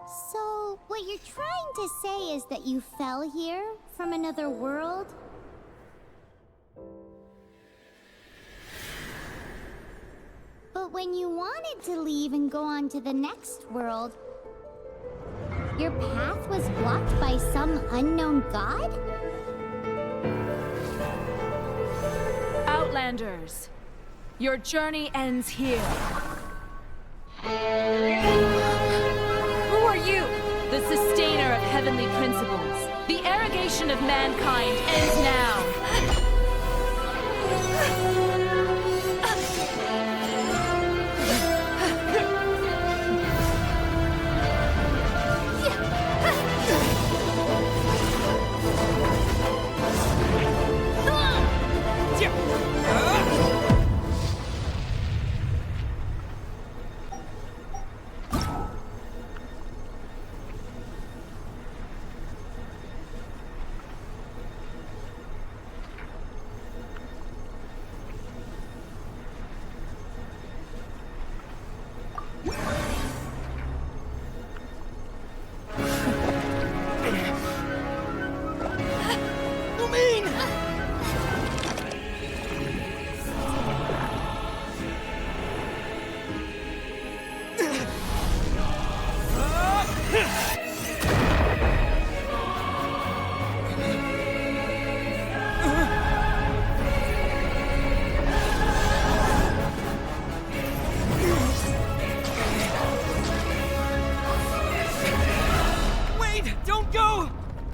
So, what you're trying to say is that you fell here from another world? But when you wanted to leave and go on to the next world, your path was blocked by some unknown god? Outlanders, your journey ends here. Who are you? The sustainer of heavenly principles. The arrogation of mankind ends now.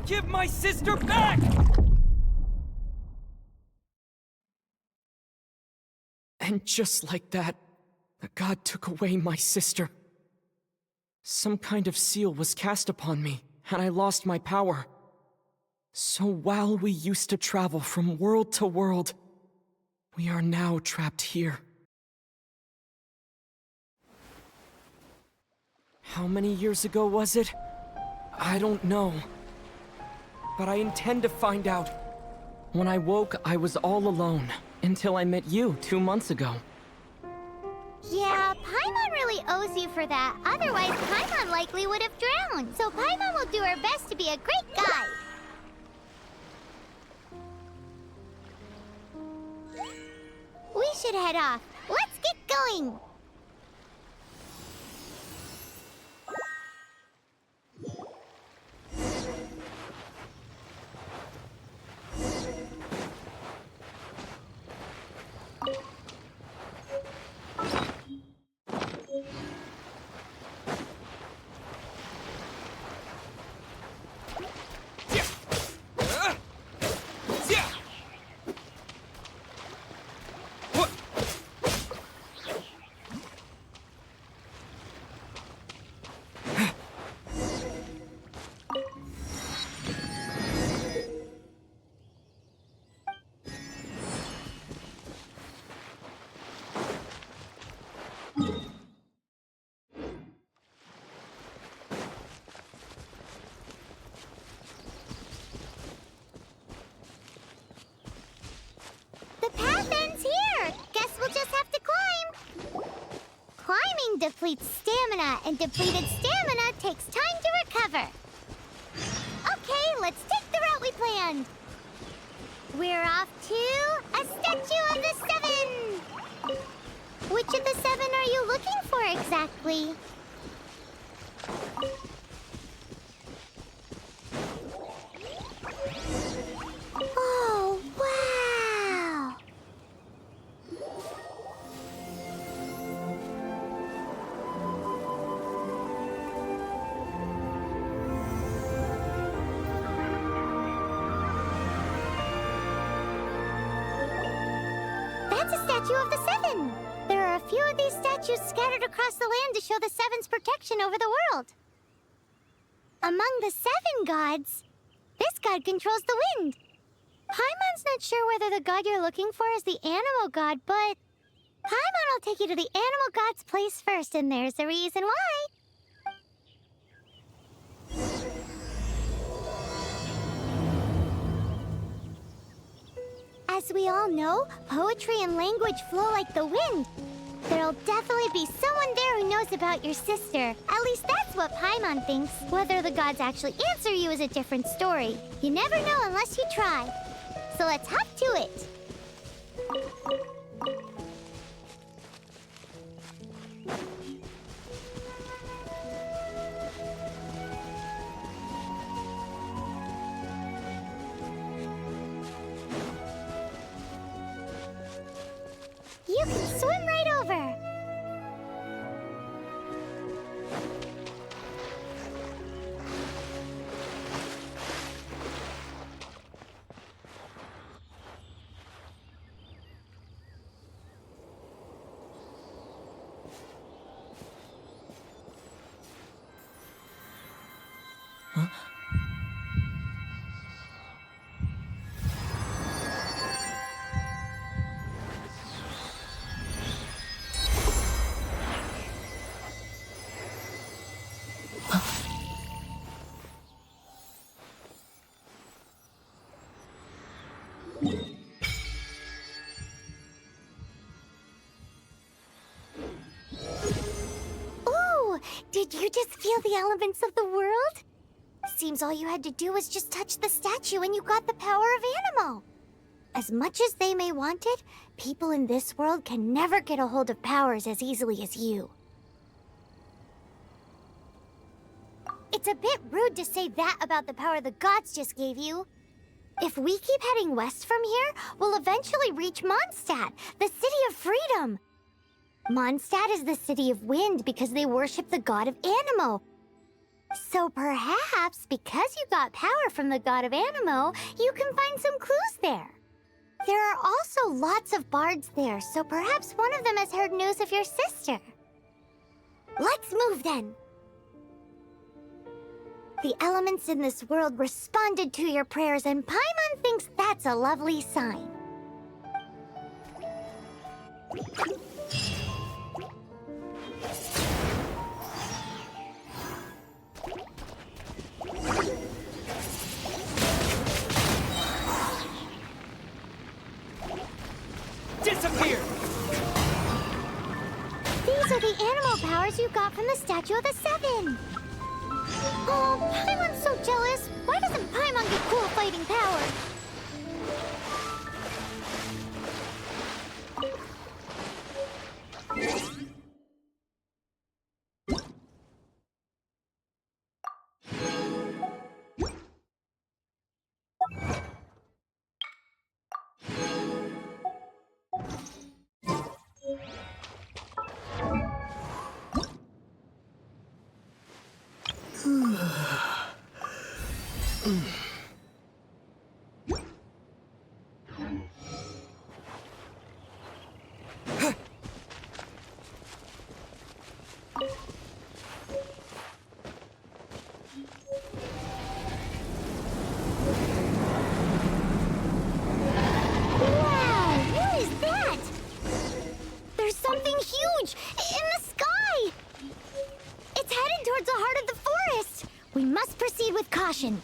Give my sister back! And just like that, the god took away my sister. Some kind of seal was cast upon me, and I lost my power. So while we used to travel from world to world, we are now trapped here. How many years ago was it? I don't know. But I intend to find out. When I woke, I was all alone, until I met you 2 months ago. Yeah, Paimon really owes you for that. Otherwise, Paimon likely would have drowned. So Paimon will do her best to be a great guide. We should head off. Let's get going! Depletes stamina, and depleted stamina takes time to recover. Okay, let's take the route we planned. We're off to a statue of the Seven. Which of the 7 are you looking for exactly? Oh, wow! That's a statue of the 7. There are a few of these statues scattered across the land to show the 7's protection over the world. Among the 7 gods, this god controls the wind. Paimon's not sure whether the god you're looking for is the animal god, but Paimon will take you to the animal god's place first, and there's a reason why. As we all know, poetry and language flow like the wind. There'll definitely be someone there who knows about your sister. At least that's what Paimon thinks. Whether the gods actually answer you is a different story. You never know unless you try. So let's hop to it. You can swim right over. Ooh, did you just feel the elements of the world? Seems all you had to do was just touch the statue and you got the power of Animo. As much as they may want it, people in this world can never get a hold of powers as easily as you. It's a bit rude to say that about the power the gods just gave you. If we keep heading west from here, we'll eventually reach Mondstadt, the city of freedom. Mondstadt is the city of wind because they worship the god of Animo. So perhaps, because you got power from the god of Animo, you can find some clues there. There are also lots of bards there, so perhaps one of them has heard news of your sister. Let's move then. The elements in this world responded to your prayers, and Paimon thinks that's a lovely sign. Disappear! These are the animal powers you got from the Statue of the Seven. Oh, Paimon's so jealous. Why doesn't Paimon get cool fighting power? Caution.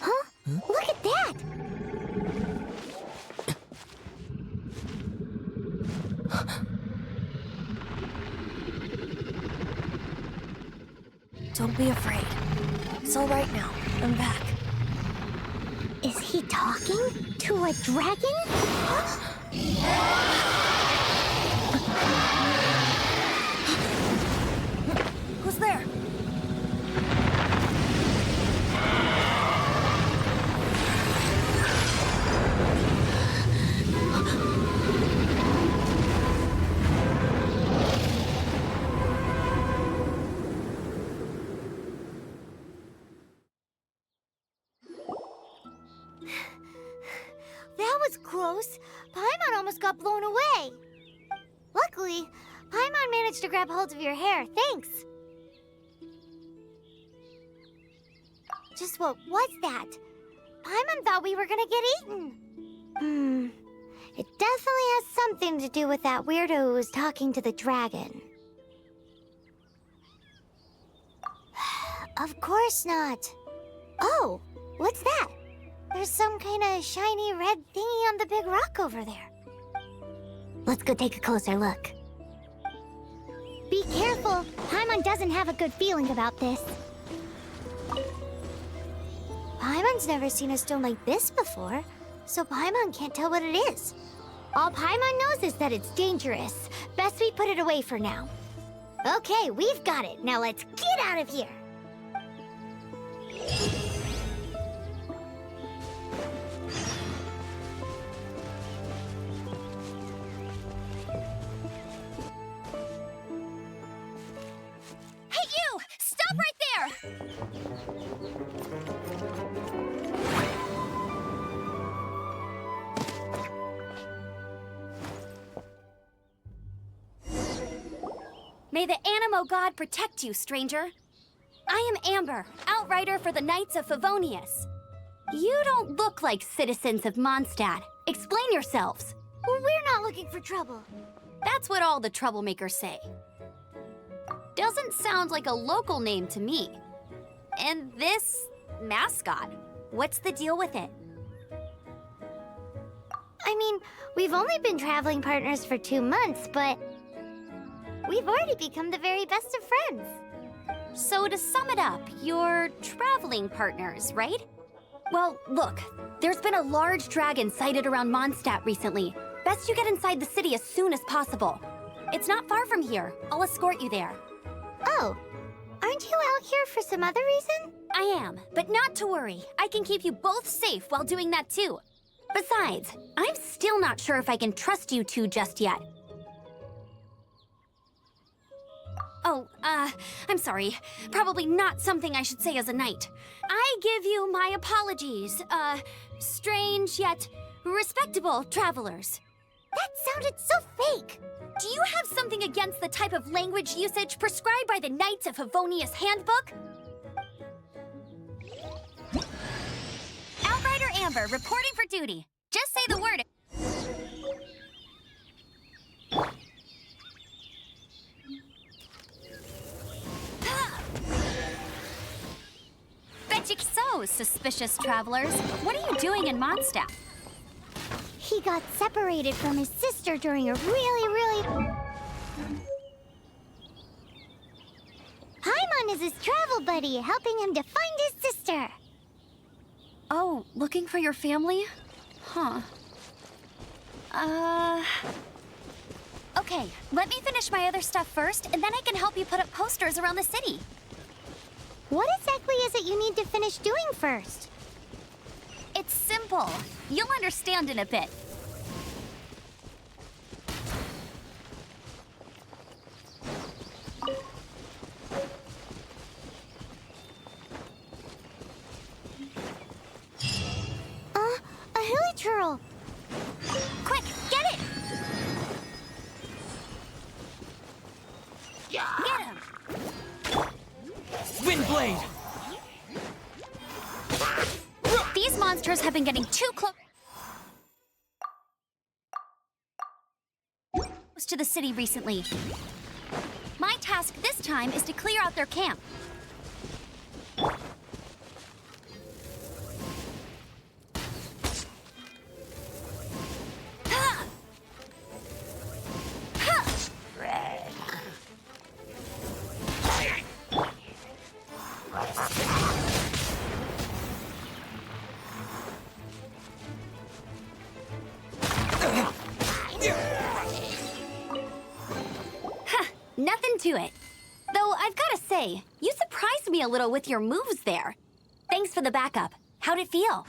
Huh? Look at that! Don't be afraid. It's all right now. I'm back. Is he talking to a dragon? Who's there? That was close. Paimon almost got blown away. Luckily, Paimon managed to grab hold of your hair. Thanks. Just what was that? Paimon thought we were gonna get eaten. It definitely has something to do with that weirdo who was talking to the dragon. Of course not. Oh, what's that? There's some kind of shiny red thingy on the big rock over there. Let's go take a closer look. Be careful. Paimon doesn't have a good feeling about this. Paimon's never seen a stone like this before, so Paimon can't tell what it is. All Paimon knows is that it's dangerous. Best we put it away for now. Okay, we've got it. Now let's get out of here. Hey, you! Stop right there! May the Animo God protect you, stranger. I am Amber, outrider for the Knights of Favonius. You don't look like citizens of Mondstadt. Explain yourselves. Well, we're not looking for trouble. That's what all the troublemakers say. Doesn't sound like a local name to me. And this mascot, what's the deal with it? I mean, we've only been traveling partners for 2 months, but we've already become the very best of friends. So to sum it up, you're traveling partners, right? Well, look, there's been a large dragon sighted around Mondstadt recently. Best you get inside the city as soon as possible. It's not far from here. I'll escort you there. Oh, aren't you out here for some other reason? I am, but not to worry. I can keep you both safe while doing that too. Besides, I'm still not sure if I can trust you two just yet. Oh, I'm sorry. Probably not something I should say as a knight. I give you my apologies, strange yet respectable travelers. That sounded so fake. Do you have something against the type of language usage prescribed by the Knights of Favonius Handbook? Outrider Amber, reporting for duty. Just say the word. Bet you so, suspicious travelers. What are you doing in Mondstadt? He got separated from his sister during a really... Paimon is his travel buddy, helping him to find his sister. Oh, looking for your family? Huh. Okay, let me finish my other stuff first, and then I can help you put up posters around the city. What exactly is it you need to finish doing first? It's simple. You'll understand in a bit. A hilichurl. Quick, get it! Get him! Windblade! These monsters have been getting too close to the city recently. My task this time is to clear out their camp. Ha! Ha! Nothing to it. Though I've got to say, you surprised me a little with your moves there. Thanks for the backup. How'd it feel?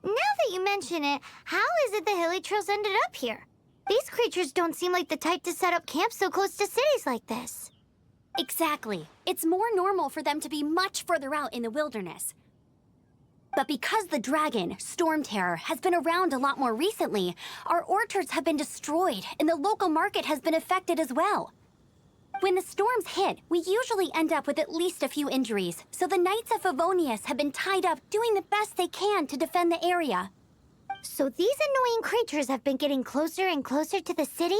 Now that you mention it, how is it the hilichurls ended up here? These creatures don't seem like the type to set up camp so close to cities like this. Exactly. It's more normal for them to be much further out in the wilderness. But because the dragon, Storm Terror, has been around a lot more recently, our orchards have been destroyed and the local market has been affected as well. When the storms hit, we usually end up with at least a few injuries, so the Knights of Favonius have been tied up doing the best they can to defend the area. So these annoying creatures have been getting closer and closer to the city?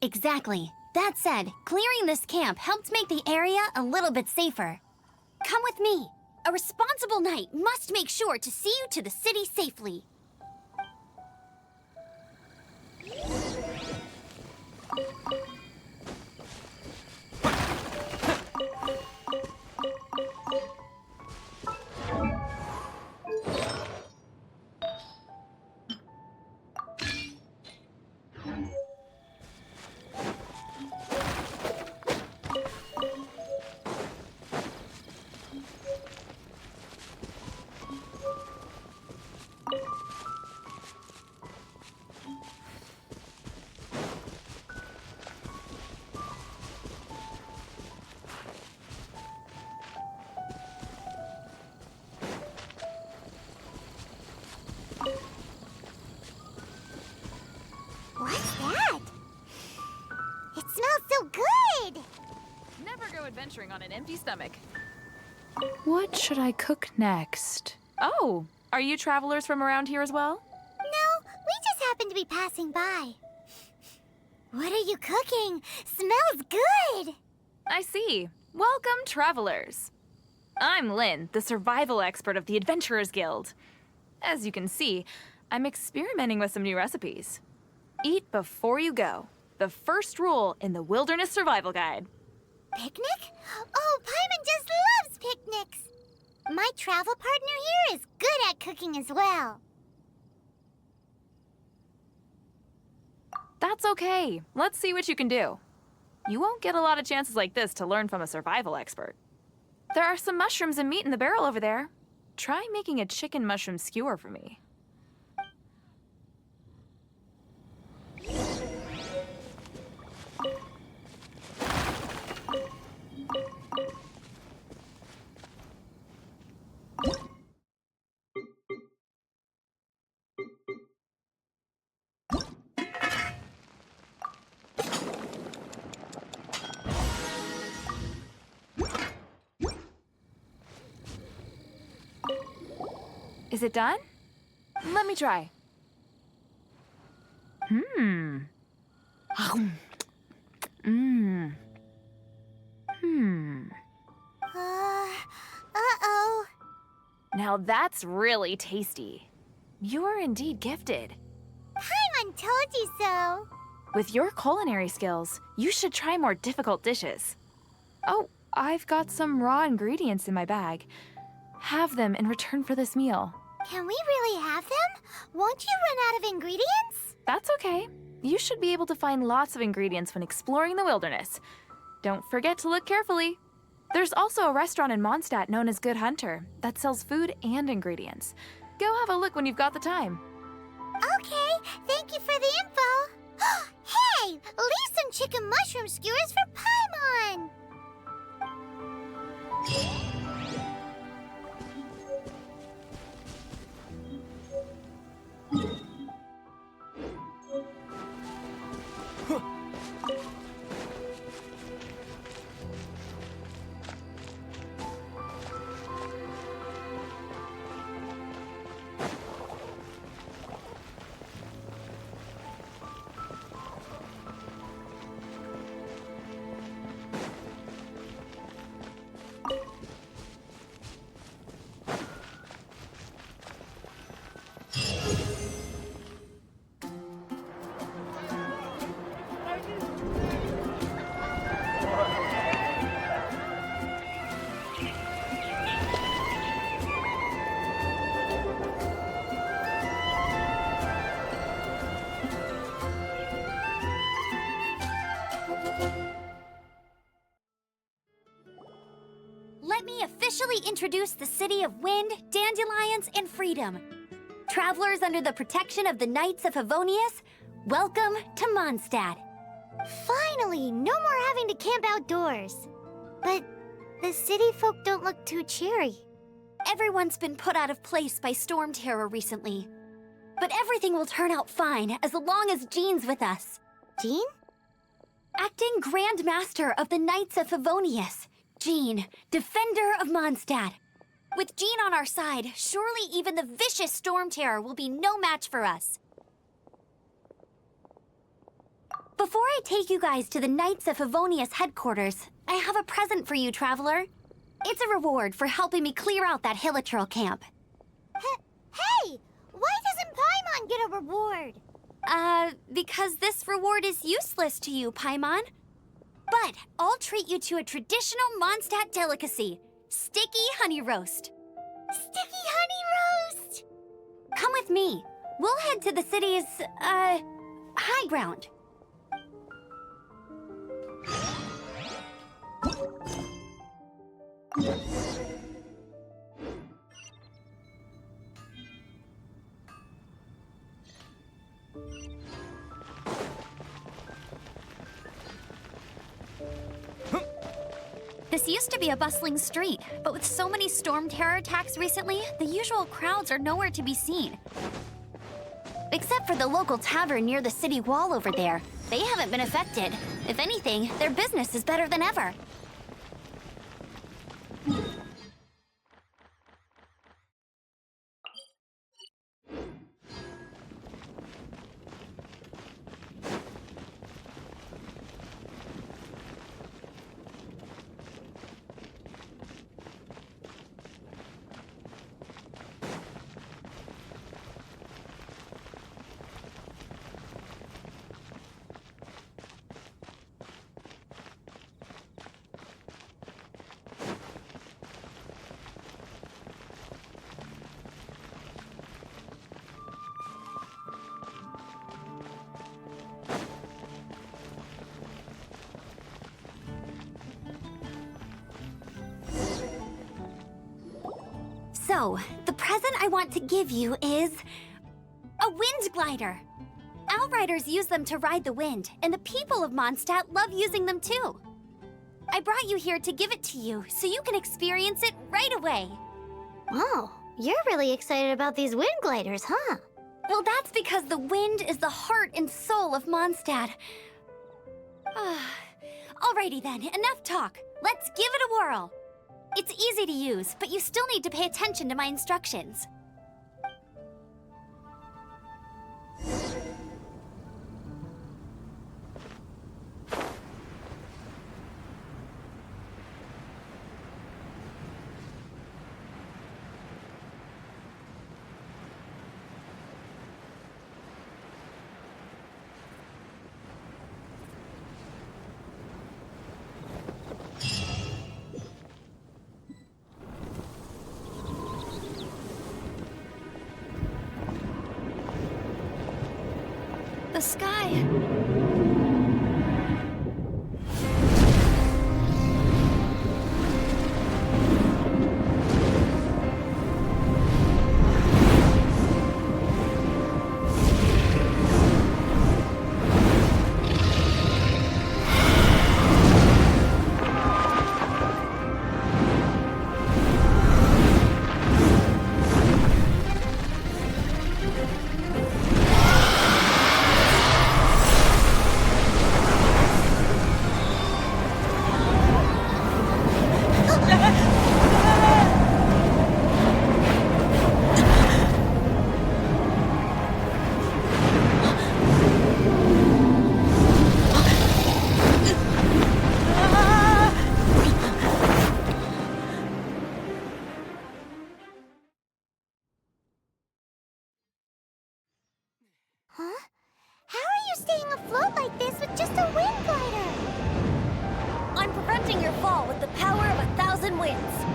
Exactly. That said, clearing this camp helped make the area a little bit safer. Come with me. A responsible knight must make sure to see you to the city safely. What's that? It smells so good! Never go adventuring on an empty stomach. What should I cook next? Oh, are you travelers from around here as well? No, we just happen to be passing by. What are you cooking? Smells good! I see. Welcome, travelers. I'm Lynn, the survival expert of the Adventurers Guild. As you can see, I'm experimenting with some new recipes. Eat before you go. The first rule in the Wilderness Survival Guide. Picnic? Oh, Paimon just loves picnics! My travel partner here is good at cooking as well. That's okay. Let's see what you can do. You won't get a lot of chances like this to learn from a survival expert. There are some mushrooms and meat in the barrel over there. Try making a chicken mushroom skewer for me. Is it done? Let me try. Uh-oh. Now that's really tasty. You're indeed gifted. Paimon told you so. With your culinary skills, you should try more difficult dishes. Oh, I've got some raw ingredients in my bag. Have them in return for this meal. Can we really have them? Won't you run out of ingredients? That's okay. You should be able to find lots of ingredients when exploring the wilderness. Don't forget to look carefully. There's also a restaurant in Mondstadt known as Good Hunter that sells food and ingredients. Go have a look when you've got the time. Okay, thank you for the info. Hey, leave some chicken mushroom skewers for Paimon. Let me officially introduce the city of wind, dandelions, and freedom. Travelers under the protection of the Knights of Favonius, welcome to Mondstadt. Finally, no more having to camp outdoors. But the city folk don't look too cheery. Everyone's been put out of place by storm terror recently. But everything will turn out fine as long as Jean's with us. Jean? Acting Grand Master of the Knights of Favonius, Jean, Defender of Mondstadt. With Jean on our side, surely even the vicious Storm Terror will be no match for us. Before I take you guys to the Knights of Favonius headquarters, I have a present for you, Traveler. It's a reward for helping me clear out that Hilichurl camp. Hey! Why doesn't Paimon get a reward? Because this reward is useless to you, Paimon. But I'll treat you to a traditional Mondstadt delicacy, sticky honey roast. Sticky honey roast! Come with me. We'll head to the city's, high ground. This used to be a bustling street, but with so many Storm Terror attacks recently, the usual crowds are nowhere to be seen. Except for the local tavern near the city wall over there. They haven't been affected. If anything, their business is better than ever. So, the present I want to give you is a wind glider. Outriders use them to ride the wind, and the people of Mondstadt love using them too. I brought you here to give it to you, so you can experience it right away. Wow, you're really excited about these wind gliders, huh? Well, that's because the wind is the heart and soul of Mondstadt. Alrighty then, enough talk. Let's give it a whirl. It's easy to use, but you still need to pay attention to my instructions. The sky. Huh? How are you staying afloat like this with just a wind glider? I'm preventing your fall with the power of 1,000 winds.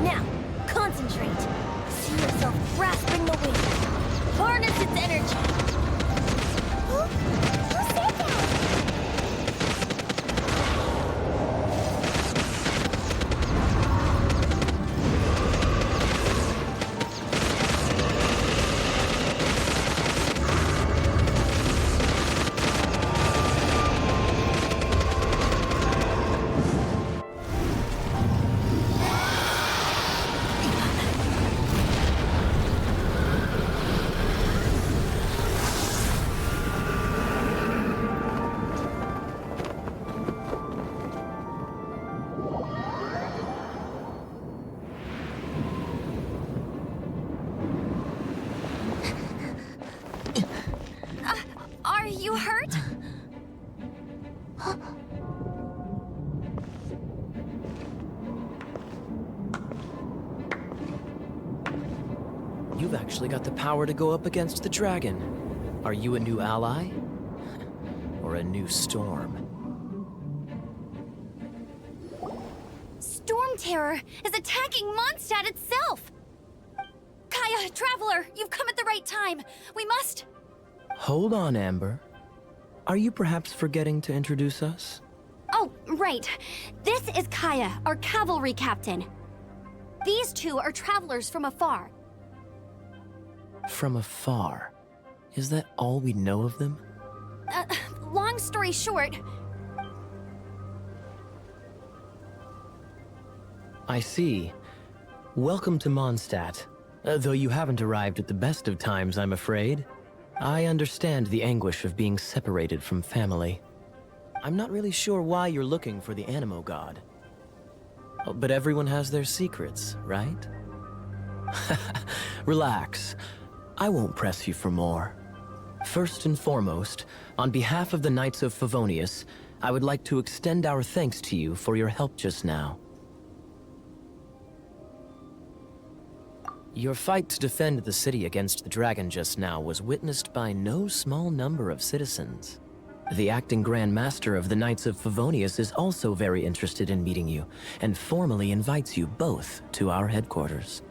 Now, concentrate. See yourself grasping the wind. Harness its energy. Who said that? You've actually got the power to go up against the dragon. Are you a new ally? Or a new storm? Storm Terror is attacking Mondstadt itself! Kaya, Traveler, you've come at the right time. We must... Hold on, Amber. Are you perhaps forgetting to introduce us? Oh, right. This is Kaya, our cavalry captain. These two are travelers from afar. From afar? Is that all we know of them? Long story short... I see. Welcome to Mondstadt. Though you haven't arrived at the best of times, I'm afraid. I understand the anguish of being separated from family. I'm not really sure why you're looking for the Animo God. Oh, but everyone has their secrets, right? Relax. I won't press you for more. First and foremost, on behalf of the Knights of Favonius, I would like to extend our thanks to you for your help just now. Your fight to defend the city against the dragon just now was witnessed by no small number of citizens. The acting Grand Master of the Knights of Favonius is also very interested in meeting you, and formally invites you both to our headquarters.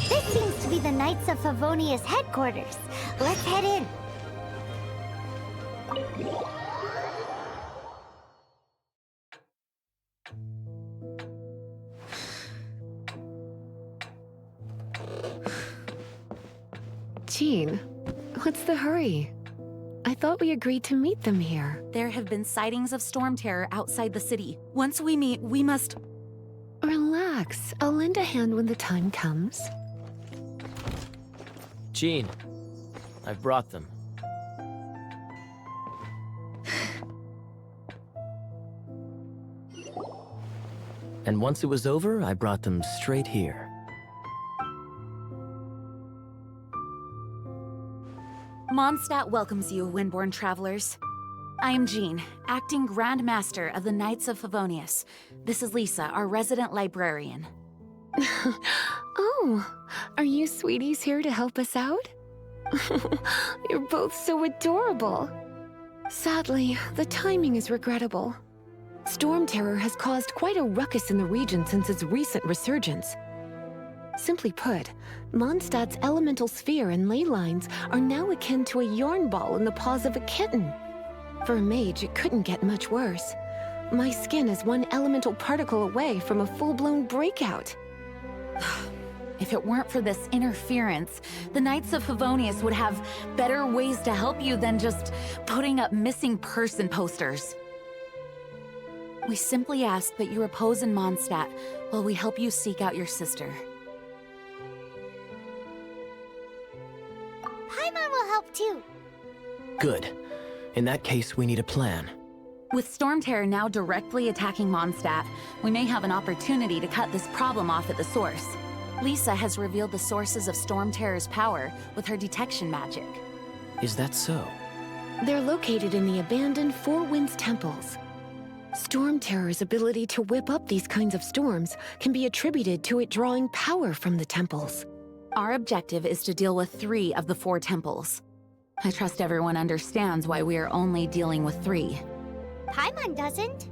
This seems to be the Knights of Favonius headquarters. Let's head in. Jean, what's the hurry? I thought we agreed to meet them here. There have been sightings of storm terror outside the city. Once we meet, we must... Relax. I'll lend a hand when the time comes. Jean, I've brought them. And once it was over, I brought them straight here. Mondstadt welcomes you, Windborn travelers. I am Jean, acting Grand Master of the Knights of Favonius. This is Lisa, our resident librarian. Oh, are you sweeties here to help us out? You're both so adorable. Sadly, the timing is regrettable. Storm Terror has caused quite a ruckus in the region since its recent resurgence. Simply put, Mondstadt's elemental sphere and ley lines are now akin to a yarn ball in the paws of a kitten. For a mage, it couldn't get much worse. My skin is one elemental particle away from a full-blown breakout. If it weren't for this interference, the Knights of Favonius would have better ways to help you than just putting up missing person posters. We simply ask that you repose in Mondstadt while we help you seek out your sister. Paimon will help too. Good. In that case, we need a plan. With Storm Terror now directly attacking Mondstadt, we may have an opportunity to cut this problem off at the source. Lisa has revealed the sources of Storm Terror's power with her detection magic. Is that so? They're located in the abandoned Four Winds temples. Storm Terror's ability to whip up these kinds of storms can be attributed to it drawing power from the temples. Our objective is to deal with 3 of the 4 temples. I trust everyone understands why we are only dealing with 3. Paimon doesn't.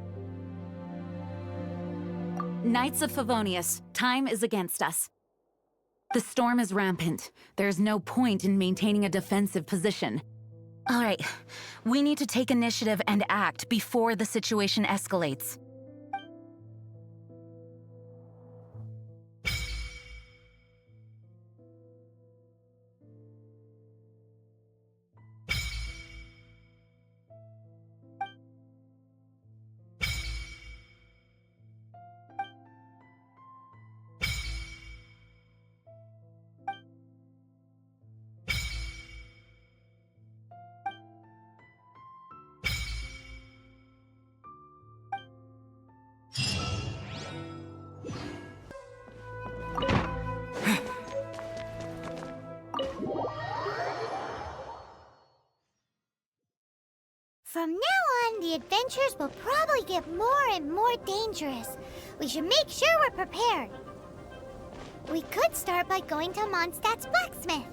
Knights of Favonius, time is against us. The storm is rampant. There's no point in maintaining a defensive position. All right, we need to take initiative and act before the situation escalates. From now on, the adventures will probably get more and more dangerous. We should make sure we're prepared. We could start by going to Mondstadt's blacksmith.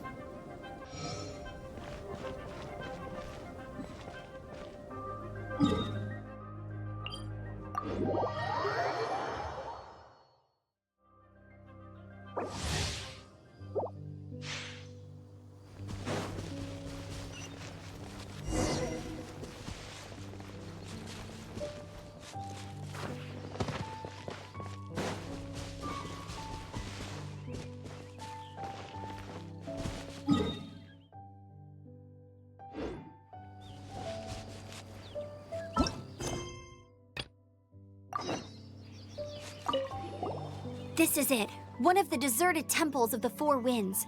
This is it, one of the deserted temples of the Four Winds.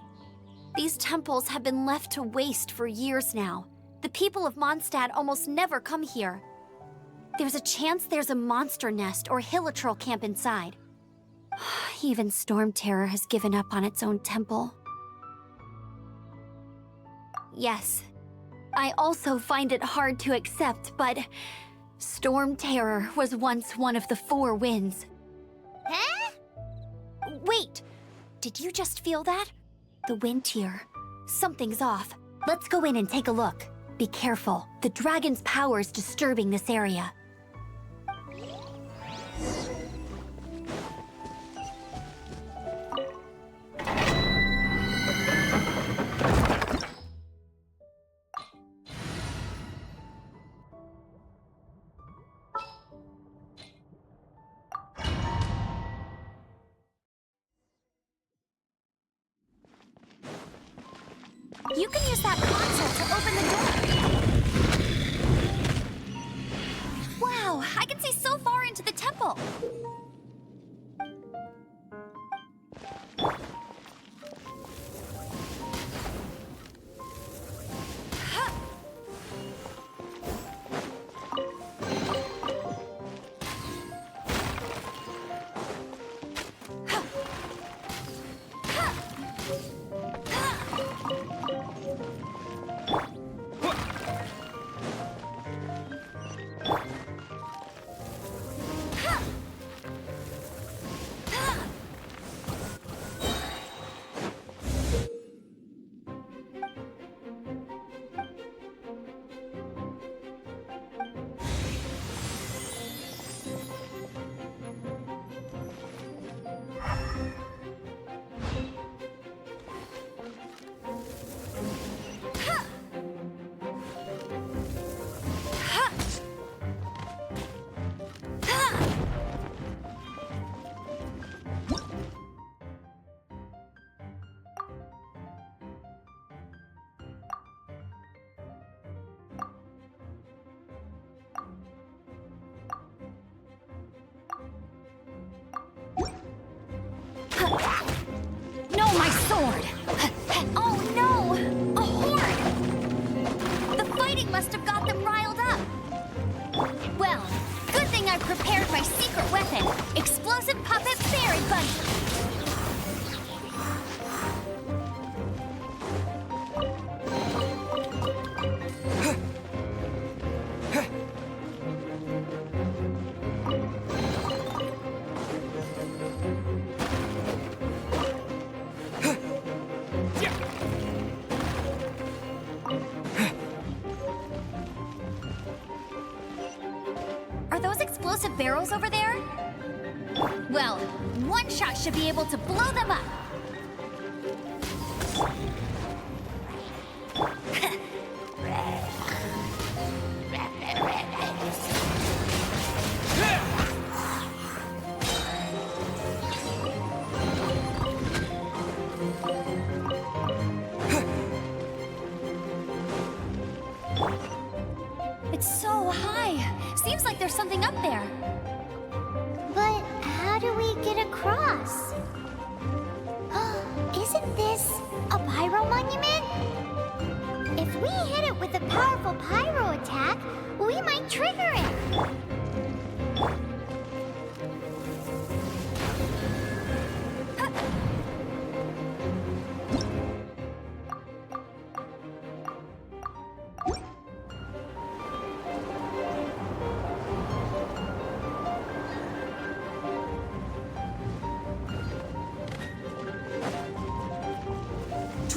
These temples have been left to waste for years now. The people of Mondstadt almost never come here. There's a chance there's a monster nest or hilitrol camp inside. Even Storm Terror has given up on its own temple. Yes, I also find it hard to accept, but Storm Terror was once one of the Four Winds. Huh? Wait! Did you just feel that? The wind here. Something's off. Let's go in and take a look. Be careful. The dragon's power is disturbing this area. You can use that console to open the door. Wow, I can see so far into the temple. No, my sword! Oh no! A horde! The fighting must have got them riled up. Well, good thing I prepared my secret weapon, explosive puppet fairy buggy. Are those explosive barrels over there? Well, one shot should be able to blow them up. It's so high. Seems like there's something up there. But how do we get across? Isn't this a pyro monument? If we hit it with a powerful pyro attack, we might trigger it.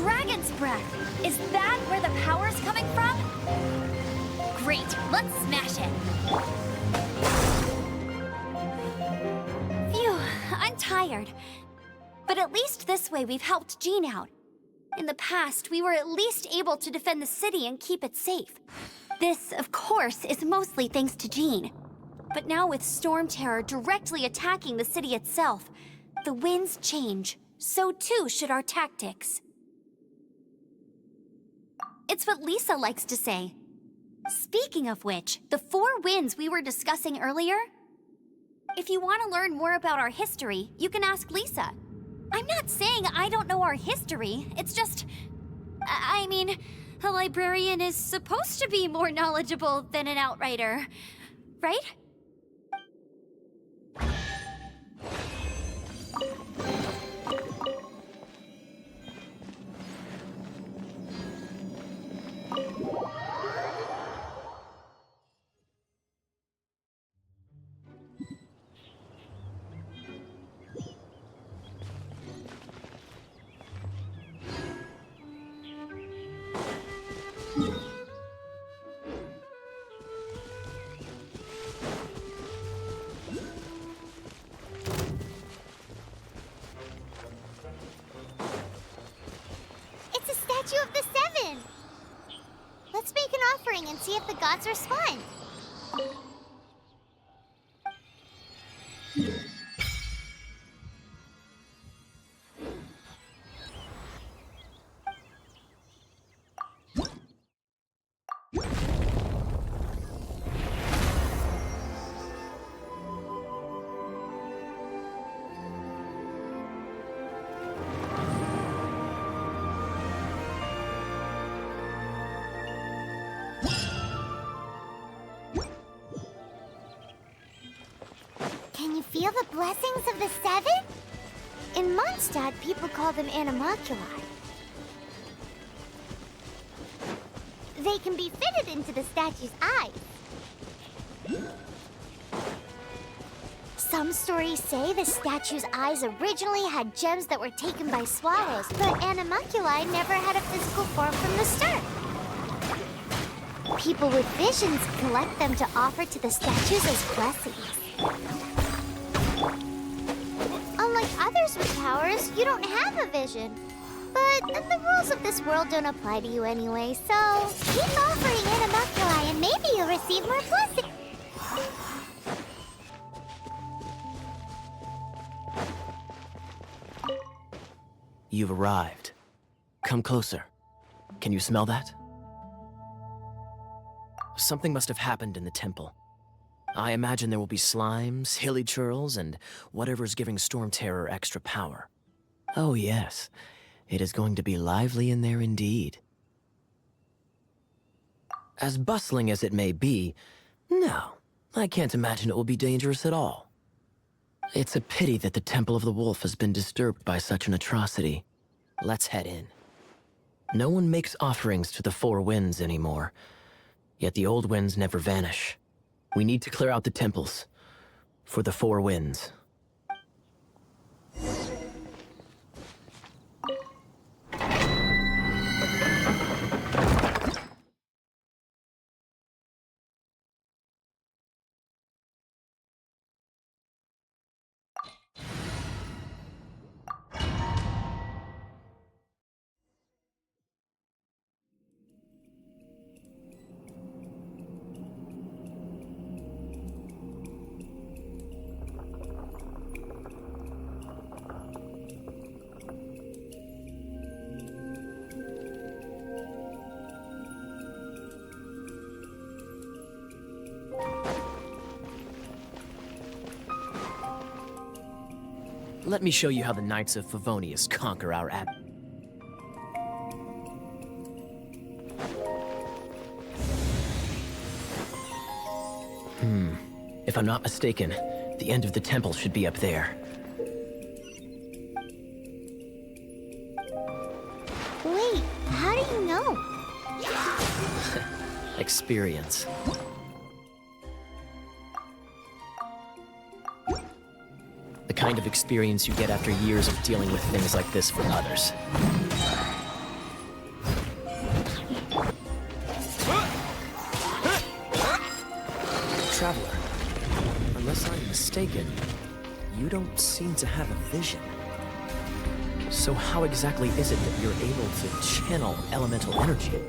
dragon's breath! Is that where the power's coming from? Great, let's smash it! Phew, I'm tired. But at least this way we've helped Jean out. In the past, we were at least able to defend the city and keep it safe. This, of course, is mostly thanks to Jean. But now with Storm Terror directly attacking the city itself, the winds change. So too should our tactics. It's what Lisa likes to say. Speaking of which, the 4 winds we were discussing earlier? If you want to learn more about our history, you can ask Lisa. I'm not saying I don't know our history, it's just... I mean, a librarian is supposed to be more knowledgeable than an outrider, right? Statue of the Seven! Let's make an offering and see if the gods respond. Can you feel the blessings of the Seven? In Mondstadt, people call them animalculi. They can be fitted into the statue's eyes. Some stories say the statue's eyes originally had gems that were taken by swallows, but animalculi never had a physical form from the start. People with visions collect them to offer to the statues as blessings. Unlike others with powers, you don't have a vision. But the rules of this world don't apply to you anyway, so keep offering animalculi and maybe you'll receive more blessings. You've arrived. Come closer. Can you smell that? Something must have happened in the temple. I imagine there will be slimes, hilly churls, and whatever's giving Storm Terror extra power. Oh yes, it is going to be lively in there indeed. As bustling as it may be, no, I can't imagine it will be dangerous at all. It's a pity that the Temple of the Wolf has been disturbed by such an atrocity. Let's head in. No one makes offerings to the Four Winds anymore, yet the old winds never vanish. We need to clear out the temples for the Four Winds. Let me show you how the Knights of Favonius conquer our app. If I'm not mistaken, the end of the temple should be up there. Wait, how do you know? Experience. The kind of experience you get after years of dealing with things like this for others. Unless I'm mistaken, you don't seem to have a vision. So how exactly is it that you're able to channel elemental energy?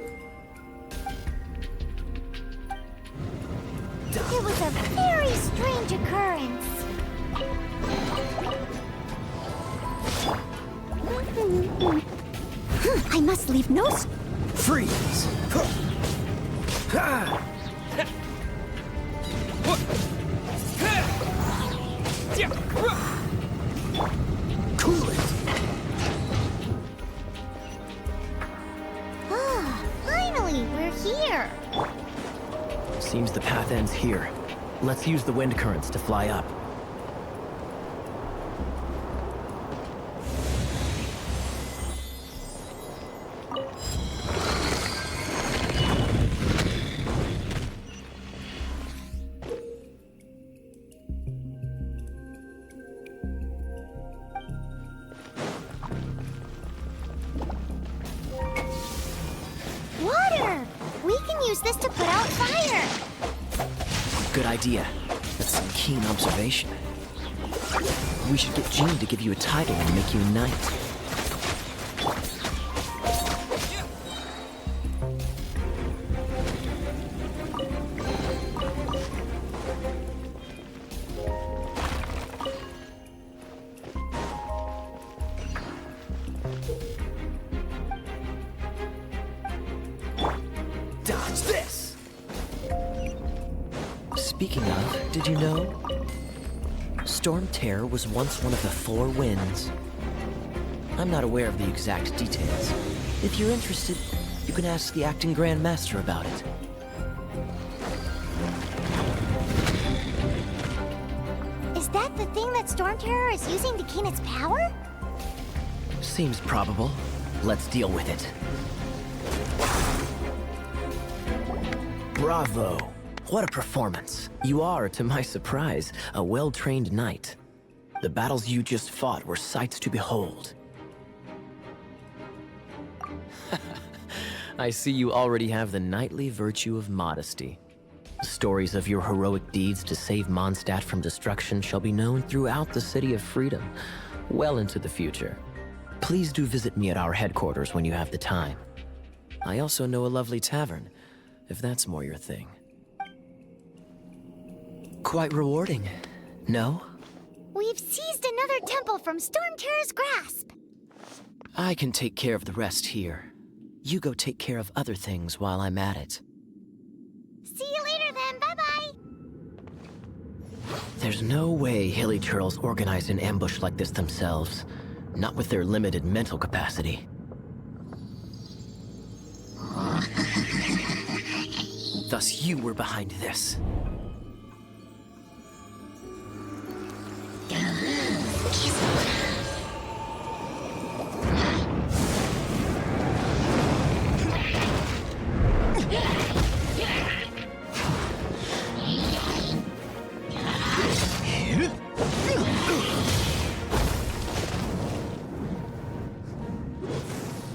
It was a very strange occurrence. I must leave no... Freeze! Cool it! Ah, finally, we're here. Seems the path ends here. Let's use the wind currents to fly up. Water! We can use this to put out fire. Good idea. That's some keen observation. We should get Jean to give you a title and make you a knight. Dodge this! Speaking of, did you know? Storm Terror was once one of the four winds. I'm not aware of the exact details. If you're interested, you can ask the acting Grand Master about it. Is that the thing that Storm Terror is using to gain its power? Seems probable. Let's deal with it. Bravo! What a performance. You are, to my surprise, a well-trained knight. The battles you just fought were sights to behold. I see you already have the knightly virtue of modesty. Stories of your heroic deeds to save Mondstadt from destruction shall be known throughout the City of Freedom, well into the future. Please do visit me at our headquarters when you have the time. I also know a lovely tavern, if that's more your thing. Quite rewarding, no? We've seized another temple from Storm Terror's grasp. I can take care of the rest here. You go take care of other things while I'm at it. See you later then, bye-bye. There's no way Hilly Turtles organized an ambush like this themselves. Not with their limited mental capacity. Thus you were behind this.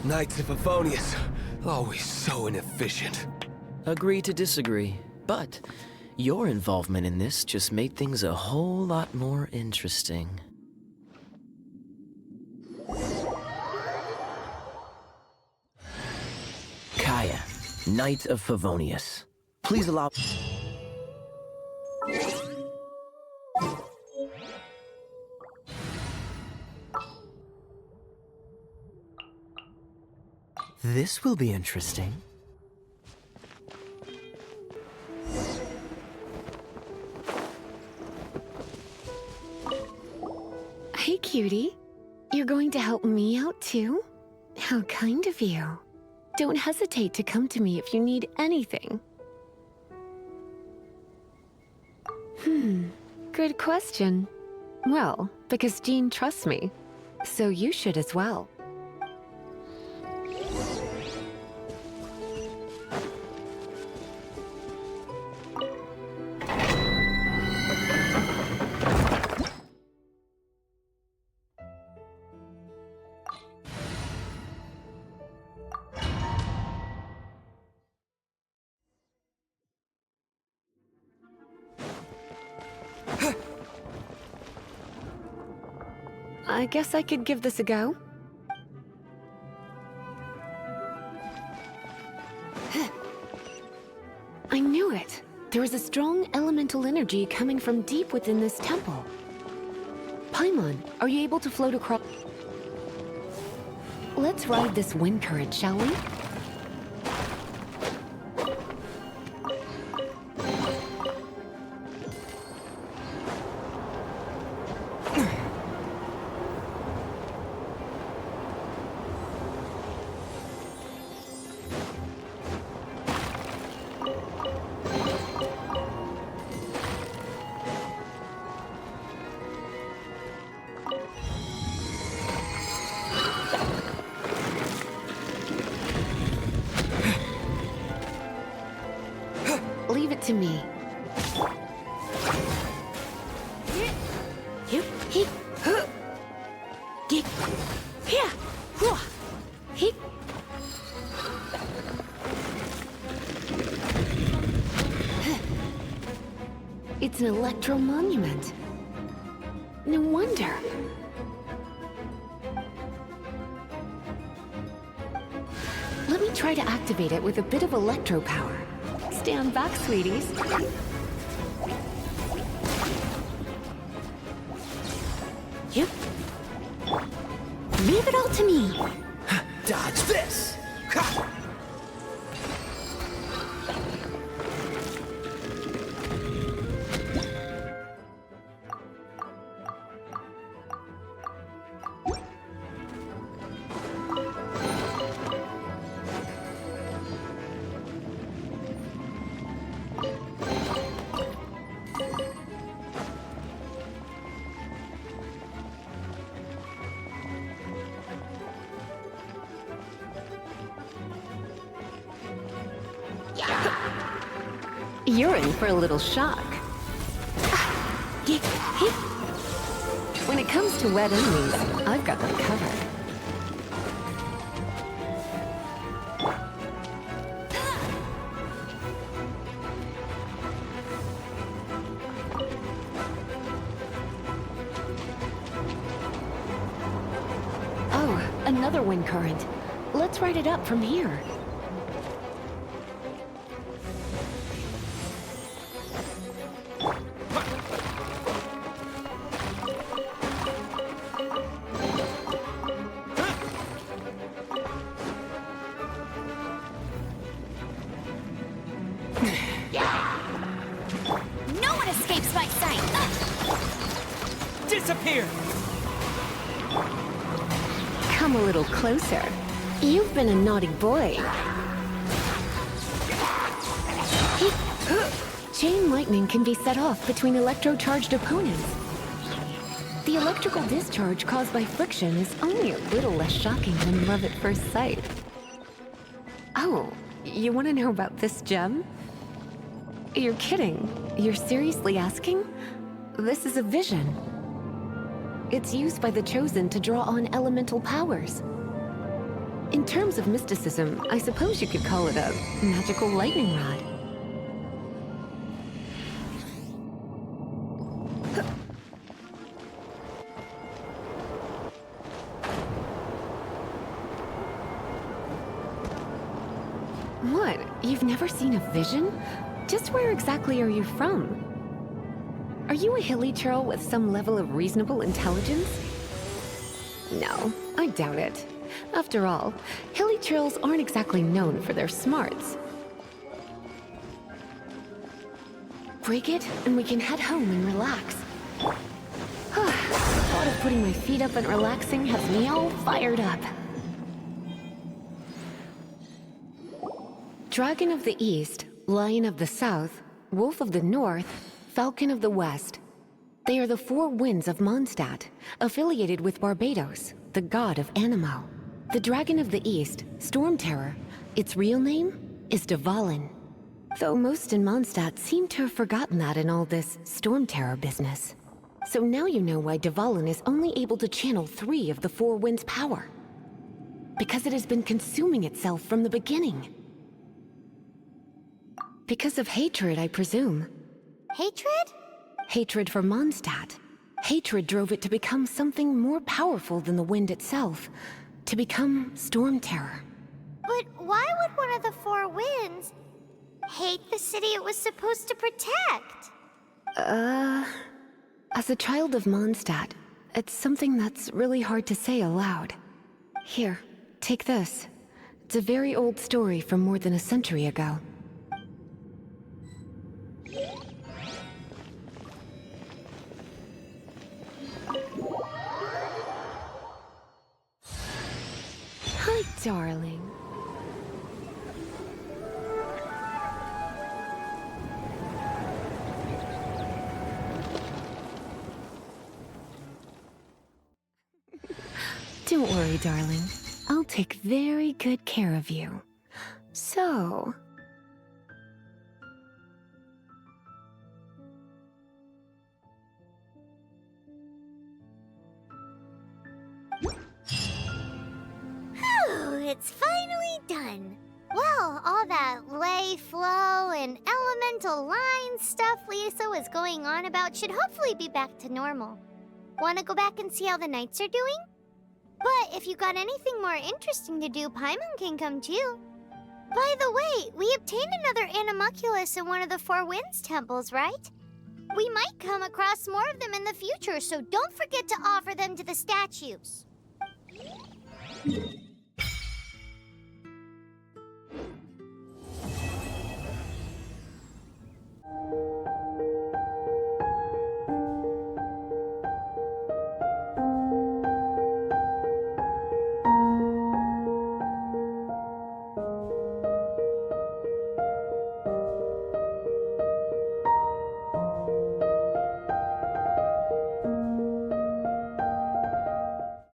Knights of Favonius, always so inefficient. Agree to disagree, but your involvement in this just made things a whole lot more interesting. Kaya, Knight of Favonius. Please allow... This will be interesting. Hey, cutie. You're going to help me out, too? How kind of you. Don't hesitate to come to me if you need anything. Good question. Well, because Jean trusts me, so you should as well. I guess I could give this a go. I knew it. There is a strong elemental energy coming from deep within this temple. Paimon, are you able to float across? Let's ride this wind current, shall we? Leave it to me. It's an electro monument. No wonder. Let me try to activate it with a bit of electro power. Stand back, sweeties. Yep. Leave it all to me. Dodge this! Ha! You're in for a little shock. When it comes to wet enemies, I've got them covered. Oh, another wind current. Let's ride it up from here. No one escapes my sight! Disappear! Come a little closer. You've been a naughty boy. Chain lightning can be set off between electro-charged opponents. The electrical discharge caused by friction is only a little less shocking than love at first sight. Oh, you want to know about this gem? You're kidding. You're seriously asking? This is a vision. It's used by the Chosen to draw on elemental powers. In terms of mysticism, I suppose you could call it a magical lightning rod. What? You've never seen a vision? Just where exactly are you from? Are you a hilly churl with some level of reasonable intelligence? No, I doubt it. After all, hilly churls aren't exactly known for their smarts. Break it, and we can head home and relax. The thought of putting my feet up and relaxing has me all fired up. Dragon of the East, Lion of the South, Wolf of the North, Falcon of the West. They are the four winds of Mondstadt, affiliated with Barbados, the god of Anemo. The Dragon of the East, Storm Terror, its real name is Dvalin. Though most in Mondstadt seem to have forgotten that in all this Storm Terror business. So now you know why Dvalin is only able to channel 3 of the four winds' power. Because it has been consuming itself from the beginning. Because of hatred, I presume. Hatred? Hatred for Mondstadt. Hatred drove it to become something more powerful than the wind itself, to become Storm Terror. But why would one of the four winds hate the city it was supposed to protect? As a child of Mondstadt, it's something that's really hard to say aloud. Here, take this. It's a very old story from more than a century ago. Hi, darling. Don't worry, darling. I'll take very good care of you. So... Whew, it's finally done. Well, all that ley flow and elemental line stuff Lisa was going on about should hopefully be back to normal. Want to go back and see how the knights are doing? But if you got anything more interesting to do, Paimon can come too. By the way, we obtained another Animalculus in one of the Four Winds temples, right? We might come across more of them in the future, so don't forget to offer them to the statues.